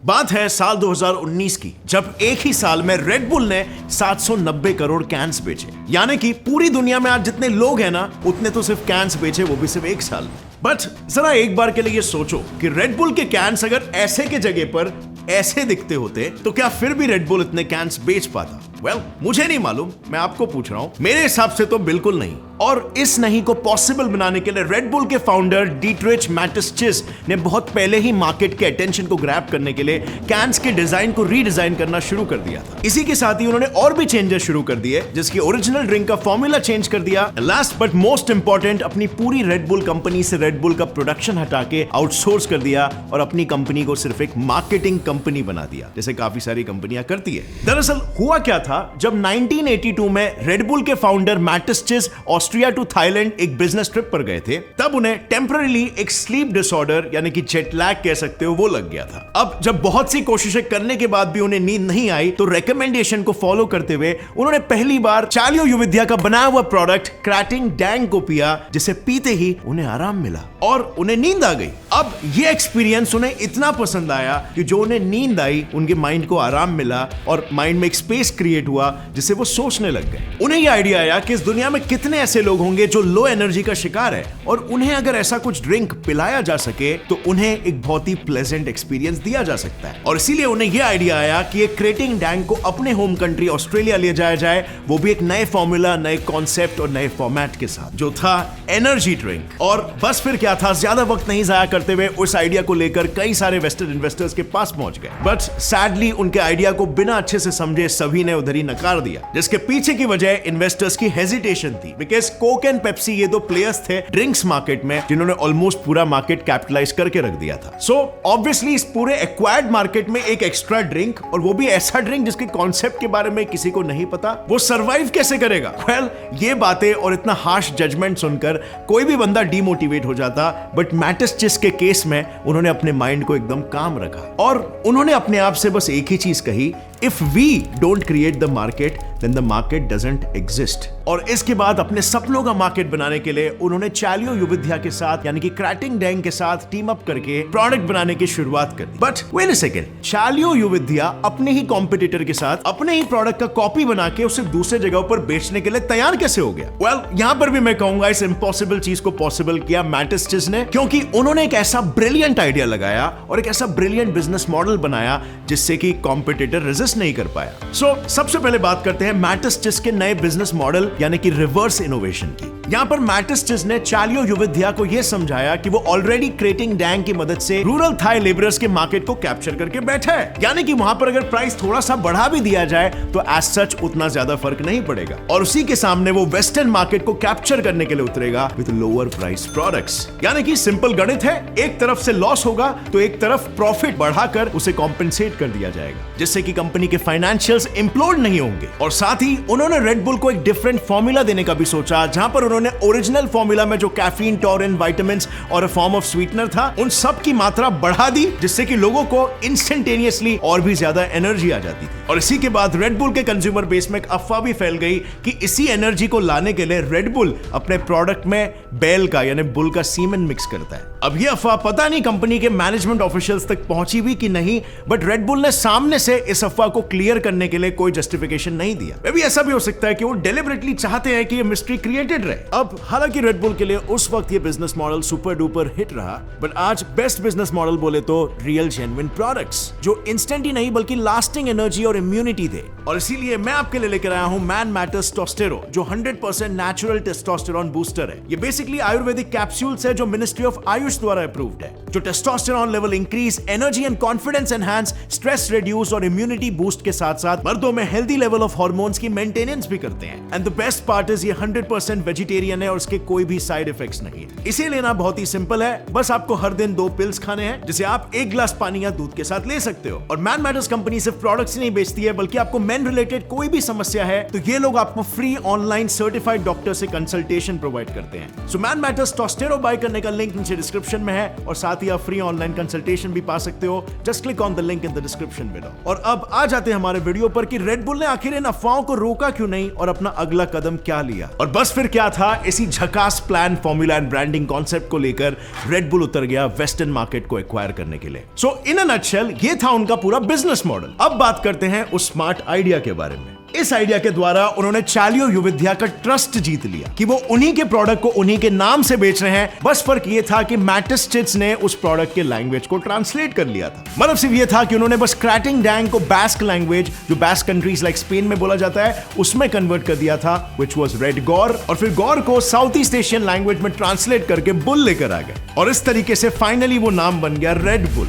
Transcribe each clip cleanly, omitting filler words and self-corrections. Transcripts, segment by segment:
बात है साल 2019 की, जब एक ही साल में रेड बुल ने 790 करोड़ कैंस बेचे। यानी कि पूरी दुनिया में आज जितने लोग हैं ना, उतने तो सिर्फ कैंस बेचे, वो भी सिर्फ एक साल में। बट जरा एक बार के लिए सोचो कि रेड बुल के कैंस अगर ऐसे के जगह पर ऐसे दिखते होते तो क्या फिर भी रेड बुल इतने कैंस बेच पाता? वेल, मुझे नहीं मालूम, मैं आपको पूछ रहा हूं। मेरे हिसाब से तो बिल्कुल नहीं। और इस नहीं को पॉसिबल बनाने के लिए रेड बुल के फाउंडर डीट्रिच मैटिसचिस ने बहुत पहले ही मार्केट के अटेंशन को ग्रैब करने के लिए कैंस के डिजाइन को रीडिजाइन करना शुरू कर दिया था। इसी के साथ ही उन्होंने और भी चेंजेस शुरू कर दिए, जिसकी ओरिजिनल ड्रिंक का फॉर्मूला चेंज कर दिया। लास्ट बट मोस्ट इंपॉर्टेंट, अपनी पूरी रेड बुल कंपनी से रेड बुल का प्रोडक्शन हटा के आउटसोर्स कर दिया और अपनी कंपनी को सिर्फ एक मार्केटिंग कंपनी बना दिया, जैसे काफी सारी कंपनियां करती है। दरअसल हुआ क्या था, जब 1982 में रेड बुल के फाउंडर मैटिसचिस ऑस्ट्रिया टू थाईलैंड एक बिजनेस ट्रिप पर गए थे, तब उन्हें टेम्पररी एक स्लीप डिसऑर्डर यानी कि जेट लैग कह सकते हो, वो लग गया था। अब जब बहुत सी कोशिशें करने के बाद भी उन्हें नींद नहीं आई, तो रिकमेंडेशन को फॉलो करते हुए उन्होंने पहली बार चालियोयुविद्या का बनाया हुआ प्रोडक्ट क्राटिंग डैंग को पिया, जिसे पीते ही उन्हें आराम मिला और उन्हें नींद आ गई। अब ये एक्सपीरियंस उन्हें इतना पसंद आया कि जो उन्हें नींद आई, उनके माइंड को आराम मिला और माइंड में एक स्पेस क्रिएट हुआ जिसे वो सोचने लग गए। उन्हें यह आइडिया आया कि इस दुनिया में कितने ऐसे लोग होंगे जो लो एनर्जी का शिकार है, और उन्हें अगर ऐसा कुछ ड्रिंक पिलाया जा सके तो उन्हें एक बहुत ही प्लेजेंट एक्सपीरियंस दिया जा सकता है। और इसीलिए उन्हें यह आइडिया आया कि एक क्रेटिंग डैंग को अपने होम कंट्री ऑस्ट्रेलिया ले जाया जाए, वो भी एक नए फॉर्मूला, नए कॉन्सेप्ट और नए फॉर्मेट के साथ, जो था एनर्जी ड्रिंक। और बस फिर क्या था, ज्यादा वक्त नहीं जाया करते हुए उस आइडिया को लेकर कई सारे वेस्टर्न इन्वेस्टर्स के पास पहुंच गए। बट सैडली उनके आइडिया को बिना अच्छे से समझे सभी ने उधर ही नकार दिया, जिसके पीछे की वजह इन्वेस्टर्स की हेजिटेशन थी। बिकॉज कोक एंड पेप्सी ये दो प्लेयर्स थे ड्रिंक्स मार्केट में, जिन्होंने ऑलमोस्ट पूरा मार्केट कैपिटलाइज करके रख दिया था। सो ऑब्वियसली इस पूरे एक्वायर्ड मार्केट में एक एक्स्ट्रा ड्रिंक, और वो भी ऐसा ड्रिंक जिसके कॉन्सेप्ट के बारे में किसी को नहीं पता, वो सर्वाइव कैसे करेगा? वेल, ये बातें और इतना हार्श जजमेंट सुनकर कोई भी बंदा डीमोटिवेट हो जाता। बट मैटिसचिस के केस में उन्होंने अपने माइंड को एकदम काम रखा और उन्होंने अपने आप से बस एक ही चीज कही, if we don't create the market then the market doesn't exist. और इसके बाद अपने सपनों का मार्केट बनाने के लिए उन्होंने चालियोयुविद्या के साथ यानी कि क्राटिंग डैंग के साथ टीम अप करके प्रोडक्ट बनाने की शुरुआत कर दी। बट वेट अ सेकंड, चालियोयुविद्या अपने ही कॉम्पिटिटर के साथ अपने ही प्रोडक्ट का कॉपी बना के उसे दूसरे जगहों पर बेचने के लिए तैयार कैसे हो गया? वेल, यहां पर भी मैं कहूंगा इस इम्पॉसिबल चीज को पॉसिबल किया मैटिसचिस ने, क्योंकि उन्होंने एक ऐसा ब्रिलियंट आइडिया लगाया और एक ऐसा ब्रिलियंट बिजनेस मॉडल बनाया जिससे कि कॉम्पिटिटर रेजिस्ट नहीं कर पाया। सो सबसे पहले बात करते हैं मैटिसचिस के नए बिजनेस मॉडल यानी कि रिवर्स इनोवेशन की। यहां पर मैटिसचिस ने चालियोयुविद्या को यह समझाया कि वो ऑलरेडी क्रेटिंग डैंग की मदद से रूरल थाई लेबरर्स के मार्केट को कैप्चर करके बैठा है, यानी कि वहां पर अगर प्राइस थोड़ा सा बढ़ा भी दिया जाए तो एज सच उतना ज्यादा फर्क नहीं पड़ेगा, और उसी के सामने वो वेस्टर्न मार्केट को कैप्चर करने के लिए उतरेगा विद लोअर प्राइस प्रोडक्ट्स। यानी कि सिंपल गणित है, एक तरफ से लॉस होगा तो एक तरफ प्रॉफिट बढ़ाकर उसे कॉम्पेंसेट कर दिया जाएगा, जिससे कि कंपनी के फाइनेंशियल्स इंप्लोड नहीं होंगे। और साथ ही उन्होंने रेड बुल को एक डिफरेंट फॉर्मूला देने का भी सोचा, जहां पर उन्होंने ओरिजिनल फॉर्मूला में जो कैफीन, टॉरिन, विटामिन्स और अ फॉर्म ऑफ स्वीटनर था, उन सब की मात्रा बढ़ा दी, जिससे कि लोगों को इंस्टेंटेनियसली और भी ज्यादा एनर्जी आ जाती थी। और इसी के बाद रेड बुल के कंज्यूमर बेस में एक अफवाह भी फैल गई कि इसी एनर्जी को लाने के लिए रेड बुल अपने प्रोडक्ट में बैल का यानी बुल का सीमेन मिक्स करता है। अब यह अफवाह पता नहीं कंपनी के मैनेजमेंट ऑफिशियल्स तक पहुंची भी कि नहीं, बट रेड बुल ने सामने से इस अफवाह को क्लियर करने के लिए कोई जस्टिफिकेशन नहीं दिया। मे भी ऐसा भी हो सकता है कि वो डेलिबरेटली चाहते हैं कि ये मिस्ट्री क्रिएटेड रहे। अब हालांकि रेड बुल के लिए उस वक्त ये business model super duper hit रहा, बट आज बेस्ट बिजनेस मॉडल बोले तो रियल जेन्युइन प्रोडक्ट्स, जो इंस्टेंट ही नहीं बल्कि लास्टिंग एनर्जी और इम्यूनिटी दे। और इसीलिए मैं आपके लिए लेकर आया हूं मैन मैटर्स टोस्टेरो, जो 100% नेचुरल टेस्टोस्टेरोन बूस्टर है। ये बेसिकली आयुर्वेदिक कैप्सूल्स है जो मिनिस्ट्री ऑफ आयुष द्वारा अप्रूव्ड है, जो testosterone level increase, energy and confidence enhance, stress reduce और इम्यूनिटी बूस्ट के साथ साथ मर्दों में हेल्दी लेवल ऑफ हार्मोन्स की मेंटेनेंस भी करते हैं। And the best part is ये 100% वेजिटेरियन है और इसके कोई भी साइड इफेक्ट्स नहीं है। इसे लेना बहुत ही सिंपल है, बस आपको हर दिन 2 पिल्स खाने हैं, जिसे आप 1 गिलास पानी या दूध के साथ ले सकते हो। और मैन मैटर्स कंपनी सिर्फ प्रोडक्ट्स ही नहीं बेचती है, बल्कि आपको मेन रिलेटेड कोई भी समस्या है तो ये लोग आपको फ्री ऑनलाइन सर्टिफाइड डॉक्टर से कंसल्टेशन प्रोवाइड करते हैं। सो मैन मैटर्स टोस्टेरो बाय करने का लिंक नीचे डिस्क्रिप्शन डिस्क्रिप्शन में है और साथ ही आप फ्री ऑनलाइन कंसल्टेशन भी पा सकते हो। Just click on the link in the description below. और अब आ जाते हैं हमारे वीडियो पर कि रेड बुल ने आखिर इन अफवाहों को रोका क्यों नहीं और अपना अगला कदम क्या लिया, और बस फिर क्या था। इसी झकास plan, formula and branding concept को लेकर रेड बुल उतर गया वेस्टर्न मार्केट को एक्वायर करने के लिए। सो इन अ नटशेल ये था उनका पूरा बिजनेस मॉडल। अब बात करते हैं उस स्मार्ट आइडिया के बारे में। इस आइडिया के द्वारा उन्होंने चालियो युविद्या का ट्रस्ट जीत लिया कि वो उन्हीं के प्रोडक्ट को उन्हीं के नाम से बेच रहे हैं। बस फर्क ये था कि मैटिस्टिट्स ने उस प्रोडक्ट के लैंग्वेज को ट्रांसलेट कर लिया था। मतलब सिर्फ ये था कि उन्होंने बस क्राटिंग डैंग को बास्क लैंग्वेज, जो बास्क कंट्रीज लाइक स्पेन में बोला जाता है, उसमें कन्वर्ट कर दिया था, व्हिच वाज रेड गौर, और फिर गौर को साउथ ईस्ट एशियन लैंग्वेज में ट्रांसलेट करके बुल लेकर आ गए, और इस तरीके से फाइनली वो नाम बन गया रेड बुल।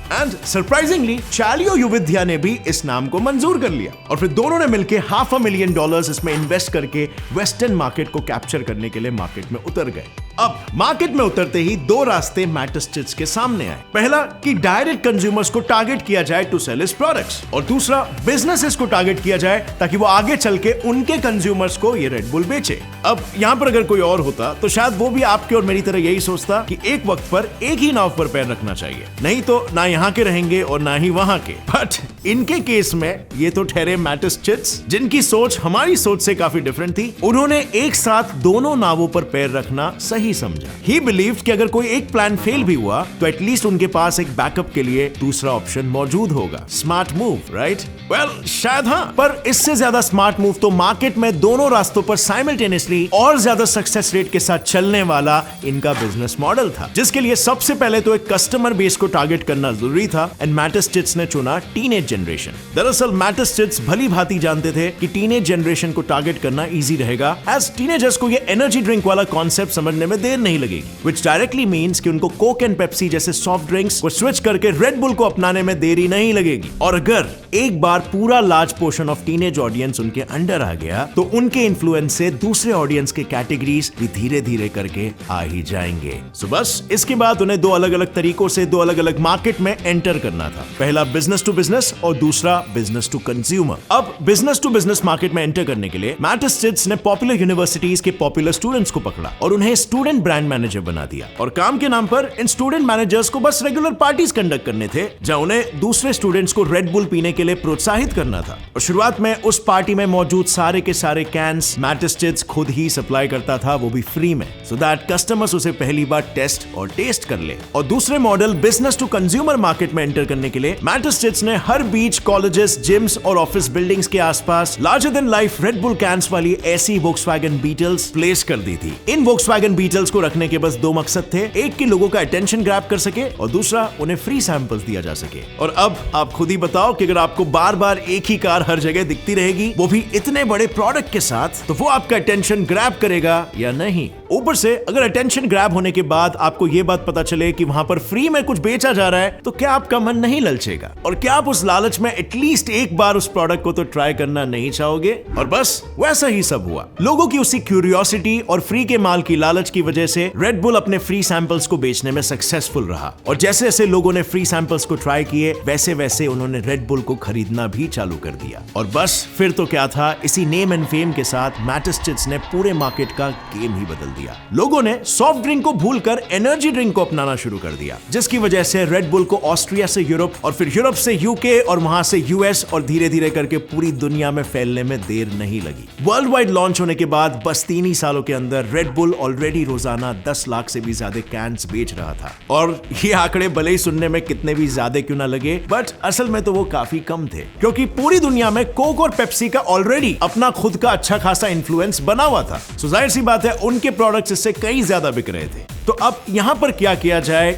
एंड सरप्राइजिंगली चालियो युविद्या ने भी इस नाम को मंजूर कर लिया, और फिर दोनों ने मिलकर $500,000 इसमें इन्वेस्ट करके वेस्टर्न मार्केट को कैप्चर करने के लिए मार्केट में उतर गए। अब मार्केट में उतरते ही दो रास्ते मैटिस्टिट्स के सामने आए। पहला कि डायरेक्ट कंज्यूमर्स को टारगेट किया जाए टू सेल हिज प्रोडक्ट्स, और दूसरा बिजनेसेस को टारगेट किया जाए ताकि वो आगे चल के उनके कंज्यूमर्स को ये रेड बुल बेचे। अब यहाँ पर अगर कोई और होता तो शायद वो भी आपके और मेरी तरह यही सोचता कि एक वक्त पर एक ही नाव पर पैर रखना चाहिए, नहीं तो ना यहाँ के रहेंगे और ना ही वहां के। बट इनके केस में ये तो ठहरे मैटिस्टिट्स जिनकी सोच हमारी सोच से काफी डिफरेंट थी। उन्होंने एक साथ दोनों नावों पर पैर रखना सही समझा। ही बिलीव्ड कि अगर कोई एक प्लान फेल भी हुआ तो एटलीस्ट उनके पास एक बैकअप के लिए दूसरा ऑप्शन मौजूद होगा। Smart move, right? वेल, शायद हाँ, पर इससे ज्यादा स्मार्ट मूव तो मार्केट में दोनों रास्तों पर साइमल्टेनियसली और ज्यादा सक्सेस रेट के साथ चलने वाला इनका बिजनेस मॉडल था, जिसके लिए सबसे पहले तो एक कस्टमर बेस को टारगेट करना जरूरी था। एंड मैटिस्टिट्स ने चुना टीनेज जनरेशन। दरअसल मैटिस्टिट्स भली भांति जानते थे कि टीनेज जनरेशन को टारगेट करना इजी रहेगा, एज टीनेजर्स को ये एनर्जी ड्रिंक वाला कॉन्सेप्ट समझने में देर नहीं लगेगी, which directly means कि उनको कोक एंड पेप्सी जैसे सॉफ्ट ड्रिंक्स को स्विच करके रेड बुल को अपनाने में देरी नहीं लगेगी। और अगर एक बार पूरा large portion of teenage audience उनके अंडर आ गया तो उनके इन्फ्लुएंस से दूसरे ऑडियंस के कैटेगरीज भी धीरे धीरे करके आ ही जाएंगे। सो बस इसके बाद उन्हें दो अलग अलग तरीकों से दो अलग अलग मार्केट में एंटर करना था। पहला बिजनेस टू बिजनेस और दूसरा बिजनेस टू कंज्यूमर। अब बिजनेस टू बिजनेस मार्केट में एंटर करने के लिए मैटिस्टिट्स ने पॉपुलर यूनिवर्सिटीज के पॉपुलर स्टूडेंट्स को पकड़ा और उन्हें स्टूडेंट ब्रांड मैनेजर बना दिया, और काम के नाम पर इन स्टूडेंट मैनेजर्स को बस रेगुलर पार्टीज कंडक्ट करने थे जहां उन्हें दूसरे स्टूडेंट्स को रेड बुल पीने के लिए प्रोत्साहित करना था। और शुरुआत में उस पार्टी में मौजूद सारे के सारे कैंस मैटिस्टिट्स खुद ही सप्लाई करता था, वो भी फ्री में, सो दैट कस्टमर्स उसे पहली बार टेस्ट और टेस्ट कर ले। और दूसरे model business to consumer market में एंटर करने के लिए मैटिस्टिट्स ने हर बीच, कॉलेजेस, जिम्स और ऑफिस बिल्डिंग्स के आसपास larger than life Red Bull cans वाली ऐसी वोक्सवैगन बीटल्स प्लेस कर दी थी। इन वोक्सवैगन बीटल्स को रखने के बस दो मकसद थे, एक कि लोगों का अटेंशन ग्रैब कर सके और दूसरा उन्हें फ्री सैंपल्स दिया जा सके। और अब आप खुद ही बताओ कि अगर आपको बार बार एक ही कार हर जगह दिखती रहेगी, वो भी इतने बड़े प्रोडक्ट के साथ, तो वो आपका अटेंशन ग्रैब करेगा या नहीं? ऊपर से अगर अटेंशन ग्रैब होने के बाद आपको ये बात पता चले कि वहां पर फ्री में कुछ बेचा जा रहा है, तो क्या आपका मन नहीं ललचेगा? और क्या आप उस लालच में एटलीस्ट एक बार उस प्रोडक्ट को तो ट्राई करना नहीं चाहोगे? और बस वैसा ही सब हुआ। लोगों की उसी क्यूरियोसिटी और फ्री के माल की लालच की वजह से रेड बुल अपने फ्री सैंपल्स को बेचने में सक्सेसफुल रहा, और जैसे जैसे लोगों ने फ्री सैंपल्स को ट्राई किए वैसे वैसे उन्होंने रेड बुल को खरीदना भी चालू कर दिया। और बस फिर तो क्या था, इसी नेम एंड फेम के साथ मैटिस्टिट्स ने पूरे मार्केट का गेम ही बदल दिया। लोगों ने सॉफ्ट ड्रिंक को भूलकर एनर्जी ड्रिंक को अपनाना शुरू कर दिया, जिसकी वजह से रेड बुल को ऑस्ट्रिया से यूरोप और फिर यूरोप से यूके और वहां से यूएस और धीरे धीरे करके पूरी दुनिया में फैलने में देर नहीं लगी। वर्ल्ड वाइड लॉन्च होने के बाद बस 3 ही सालों के अंदर रेड बुल ऑलरेडी रोजाना 10 लाख से भी ज्यादा कैंस बेच रहा था। और ये आंकड़े भले ही सुनने में कितने भी ज्यादा क्यों ना लगे, बट असल में तो वो काफी कम थे, क्योंकि पूरी दुनिया में कोक और पेप्सी का ऑलरेडी अपना खुद का अच्छा खासा इन्फ्लुएंस बना हुआ था। सो जाहिर सी बात है उनके प्रोडक्ट्स इससे कई ज्यादा बिक रहे थे। तो अब यहां पर क्या किया जाए?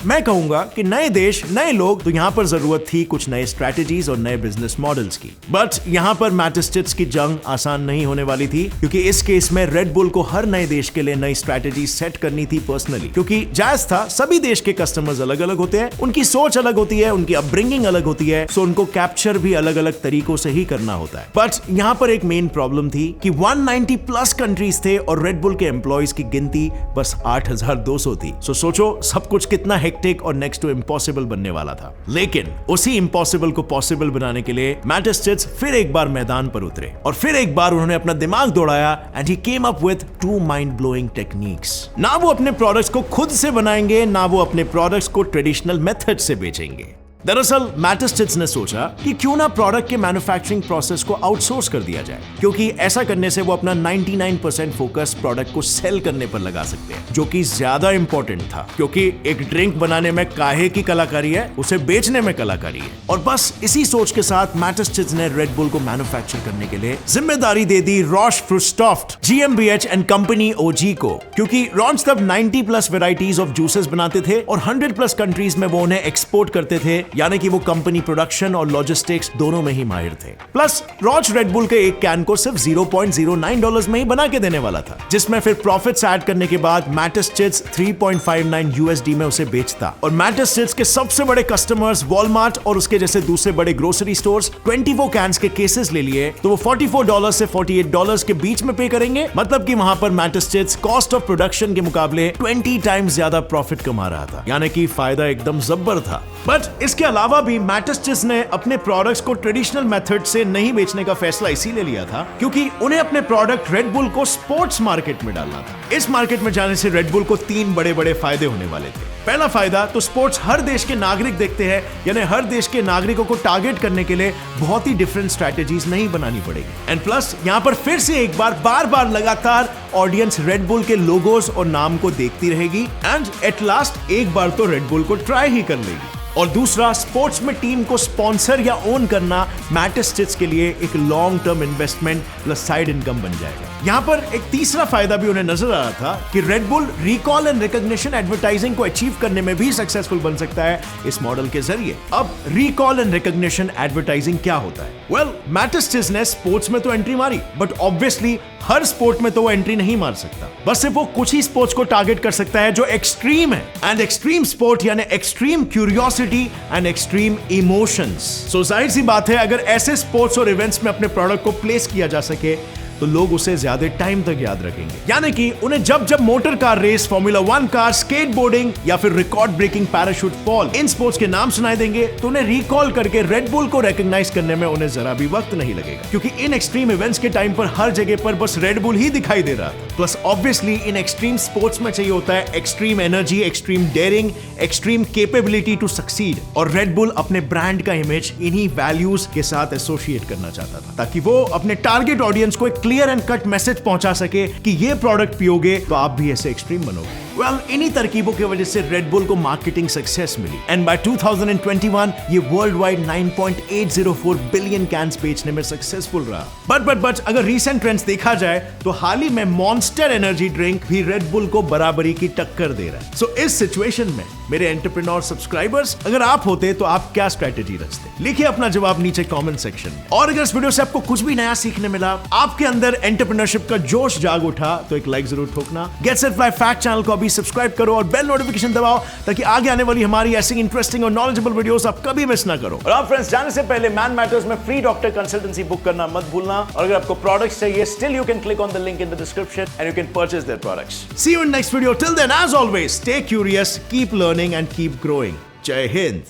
मैं कहूंगा कि नए देश, नए लोग, तो यहां पर जरूरत थी कुछ नए स्ट्रेटजीज और नए बिजनेस मॉडल्स की। बट यहां पर मैटिस्टिट्स की जंग आसान नहीं होने वाली थी, क्योंकि इस केस में रेड बुल को हर नए देश के लिए नई स्ट्रेटजी सेट करनी थी पर्सनली, क्योंकि जायज था, सभी देश के कस्टमर्स अलग अलग होते हैं, उनकी सोच अलग होती है, उनकी अपब्रिंगिंग अलग होती है, सो उनको कैप्चर भी अलग अलग तरीकों से ही करना होता है। बट यहां पर एक मेन प्रॉब्लम थी कि 190 प्लस कंट्रीज थे और रेड बुल के एम्प्लॉइज की गिनती बस 8,000 2200 थी। सो सोचो सब कुछ कितना हेक्टिक और नेक्स्ट टू इम्पॉसिबल बनने वाला था। लेकिन उसी इम्पॉसिबल को पॉसिबल बनाने के लिए मैट एस्टेट्स फिर एक बार मैदान पर उतरे और फिर एक बार उन्होंने अपना दिमाग दौड़ाया and he came up with 2 mind blowing techniques. ना वो अपने प्रोडक्ट्स को खुद से बनाएंगे, ना वो अपने प्रोडक्ट्स को ट्रेडिशनल मेथड से बेचेंगे। दरअसल मैट एस्टेट्स ने सोचा कि क्यों ना प्रोडक्ट के मैन्युफैक्चरिंग प्रोसेस को आउटसोर्स कर दिया जाए, क्योंकि ऐसा करने से वो अपना 99% फोकस प्रोडक्ट को सेल करने पर लगा सकते हैं, जो कि ज्यादा इंपॉर्टेंट था, क्योंकि एक ड्रिंक बनाने में काहे की कलाकारी है, उसे बेचने में कलाकारी है। और बस इसी सोच के साथ मैट एस्टेट्स ने रेड बुल को मैन्युफैक्चर करने के लिए जिम्मेदारी दे दी Rauch Fruchtsafte GmbH and company OG को, क्योंकि रॉश तब 90+ वेराइटीज ऑफ जूसेस बनाते थे और 100+ कंट्रीज में वो उन्हें एक्सपोर्ट करते थे, यानी कि वो कंपनी प्रोडक्शन और लॉजिस्टिक्स दोनों में ही माहिर थे। प्लस रॉच रेड बुल के एक कैन को सिर्फ $0.09 में ही बना के देने वाला था, जिसमें फिर प्रॉफिट्स ऐड करने के बाद मैट एस्टेट्स $3.59 में उसे बेचता। और मैट एस्टेट्स के सबसे बड़े कस्टमर्स वॉलमार्ट और उसके जैसे दूसरे बड़े ग्रोसरी स्टोर्स 24 कैंस के केसेस ले लिए तो वो $44 से $48 के बीच में पे करेंगे। मतलब कि वहां पर मैट एस्टेट्स कॉस्ट ऑफ प्रोडक्शन के मुकाबले 20 टाइम्स ज्यादा प्रॉफिट कमा रहा था, यानी कि फायदा एकदम जब्बर था। बट इसके अलावा भी मैट एस्टेट्स ने अपने प्रोडक्ट्स को ट्रेडिशनल मेथड से नहीं बेचने का फैसला इसीलिए लिया था क्योंकि उन्हें अपने प्रोडक्ट रेड बुल को स्पोर्ट्स मार्केट में डालना था। इस मार्केट में जाने से रेड बुल को 3 बड़े फायदे होने वाले थे। पहला फायदा तो स्पोर्ट्स हर देश के नागरिक देखते हैं, यानी हर देश के नागरिकों को टारगेट करने के लिए बहुत ही डिफरेंट स्ट्रैटेजीज नहीं बनानी पड़ेगी। एंड प्लस यहाँ पर फिर से एक बार लगातार ऑडियंस रेड बुल के लोगोस और नाम को देखती रहेगी एंड एट लास्ट एक बार तो रेड बुल को ट्राई ही कर लेगी। और दूसरा, स्पोर्ट्स में टीम को स्पॉन्सर या ओन करना मैट एस्टेट्स के लिए एक long term investment plus side income बन जाएगा। यहाँ पर एक तीसरा फायदा भी उन्हें नजर आ रहा था कि red bull recall and recognition advertising को अचीव करने में भी सक्सेसफुल बन सकता है इस मॉडल के जरिए। अब रिकॉल एंड रिकॉग्निशन एडवर्टाइजिंग क्या होता है? वेल, मैट एस्टेट्स ने स्पोर्ट्स में तो एंट्री मारी, बट ऑब्वियसली हर स्पोर्ट में तो वो एंट्री नहीं मार सकता। बस सिर्फ वो कुछ ही स्पोर्ट्स को टारगेट कर सकता है जो एक्सट्रीम है, एंड एक्सट्रीम स्पोर्ट यानी extreme curiosity and extreme emotions. So जाहिर सी बात है, अगर ऐसे स्पोर्ट्स और इवेंट्स में अपने प्रोडक्ट को प्लेस किया जा सके तो लोग उसे ज्यादा टाइम तक याद रखेंगे। यानी कि उन्हें जब जब motor car race, formula 1 car, skateboarding या फिर रिकॉर्ड ब्रेकिंग पैराशूट फॉल, इन स्पोर्ट्स के नाम सुनाई देंगे तो उन्हें रिकॉल करके रेड बुल को रिकॉग्नाइज करने में उन्हें जरा भी वक्त नहीं लगेगा, क्योंकि इन एक्सट्रीम इवेंट्स के टाइम पर हर जगह पर बस रेड बुल ही दिखाई दे रहा था। प्लस ऑब्वियसली इन एक्सट्रीम स्पोर्ट्स में चाहिए होता है extreme energy, extreme daring, extreme capability to succeed, और रेड बुल अपने ब्रांड का इमेज इन्हीं वैल्यूज के साथ एसोसिएट करना चाहता था, ताकि वो अपने टारगेट ऑडियंस को एक क्लियर एंड कट मैसेज पहुंचा सके कि ये प्रोडक्ट पियोगे तो आप भी ऐसे एक्सट्रीम बनोगे। इन्हीं तरकीबों की वजह से रेड बुल को मार्केटिंग सक्सेस मिली एंड बाय 2021 ये वर्ल्ड वाइड 9.804 बिलियन कैंस बेचने में सक्सेसफुल रहा। बट अगर रीसेंट ट्रेंड्स देखा जाए तो हाल ही में मॉन्स्टर एनर्जी ड्रिंक भी रेड बुल को बराबरी की टक्कर दे रहा है। सो इस सिचुएशन में मेरे एंटरप्रेन्योर सब्सक्राइबर्स, अगर आप होते तो आप क्या स्ट्रेटेजी रचते? लिखिए अपना जवाब नीचे कमेंट सेक्शन में। और अगर इस वीडियो से आपको कुछ भी नया सीखने मिला, आपके अंदर एंटरप्रेन्योरशिप का जोश जाग उठा, तो एक लाइक जरूर ठोकना। Get set fly fact channel को अभी सब्सक्राइब करो और बेल नोटिफिकेशन दबाओ ताकि आगे आने वाली हमारी ऐसी इंटरेस्टिंग और नॉलेजेबल वीडियोस आप कभी मिस ना करो। और आप फ्रेंड्स, जाने से पहले मैन मैटर्स में फ्री डॉक्टर कंसल्टेंसी बुक करना मत भूलना। और अगर आपको प्रोडक्ट्स चाहिए, still you can click on the link in the description and you can purchase their products. See you in next video. Till then, as always, stay curious, keep learning and keep growing. जय हिंद।